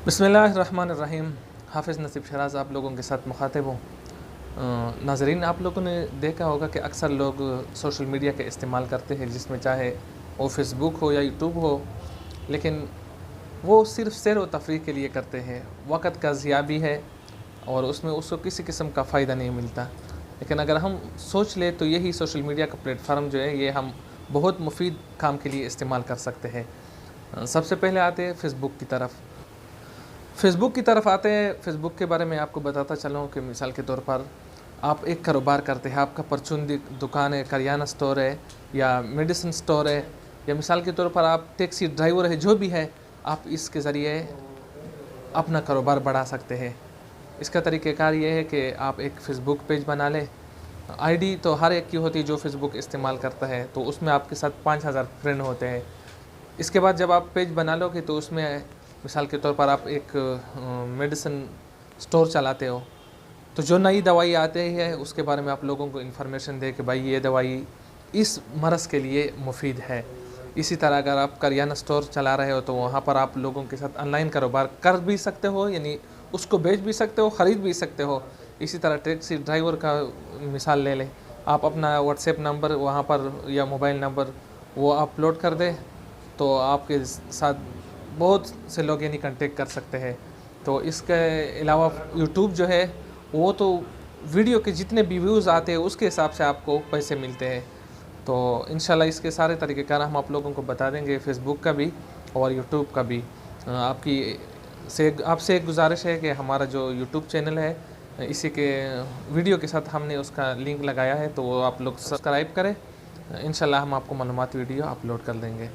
बिस्मिल्लाहिर्रहमानिर्रहीम। हाफिज़ नसीब शराज आप लोगों के साथ मुखातिब हूँ। नाज़रीन, आप लोगों ने देखा होगा कि अक्सर लोग सोशल मीडिया का इस्तेमाल करते हैं, जिसमें चाहे वो फेसबुक हो या यूट्यूब हो, लेकिन वो सिर्फ़ सैर व तफरीह के लिए करते हैं। वक़्त का ज़िया भी है और उसमें उसको किसी किस्म का फ़ायदा नहीं मिलता। लेकिन अगर हम सोच लें तो यही सोशल मीडिया का प्लेटफार्म जो है, ये हम बहुत मुफीद काम के लिए इस्तेमाल कर सकते हैं। सबसे पहले आते हैं फ़ेसबुक की तरफ आते हैं। फ़ेसबुक के बारे में आपको बताता चलूँ कि मिसाल के तौर पर आप एक कारोबार करते हैं, आपका परचून दुकान है, करियाना स्टोर है या मेडिसिन स्टोर है, या मिसाल के तौर पर आप टैक्सी ड्राइवर है, जो भी है, आप इसके ज़रिए अपना कारोबार बढ़ा सकते हैं। इसका तरीक़ेकार ये है कि आप एक फ़ेसबुक पेज बना लें। आईडी तो हर एक की होती है जो फ़ेसबुक इस्तेमाल करता है, तो उसमें आपके साथ 5000 फ्रेंड होते हैं। इसके बाद जब आप पेज बना लोगे तो उसमें मिसाल के तौर पर आप एक मेडिसिन स्टोर चलाते हो, तो जो नई दवाई आती है उसके बारे में आप लोगों को इन्फॉर्मेशन दे कि भाई ये दवाई इस मरज़ के लिए मुफीद है। इसी तरह अगर आप करियाना स्टोर चला रहे हो तो वहाँ पर आप लोगों के साथ ऑनलाइन कारोबार कर भी सकते हो, यानी उसको बेच भी सकते हो, ख़रीद भी सकते हो। इसी तरह टैक्सी ड्राइवर का मिसाल ले लें, आप अपना व्हाट्सएप नंबर वहाँ पर या मोबाइल नंबर वो अपलोड कर दें तो आपके साथ बहुत से लोग यानी कांटेक्ट कर सकते हैं। तो इसके अलावा यूट्यूब जो है वो तो वीडियो के जितने भी व्यूज़ आते हैं उसके हिसाब से आपको पैसे मिलते हैं। तो इंशाल्लाह इसके सारे तरीक़ेकार हम आप लोगों को बता देंगे, फ़ेसबुक का भी और यूट्यूब का भी। आपसे एक गुजारिश है कि हमारा जो यूट्यूब चैनल है, इसी के वीडियो के साथ हमने उसका लिंक लगाया है, तो वो आप लोग सब्सक्राइब करें। इंशाल्लाह हम आपको मालूमात वीडियो अपलोड कर देंगे।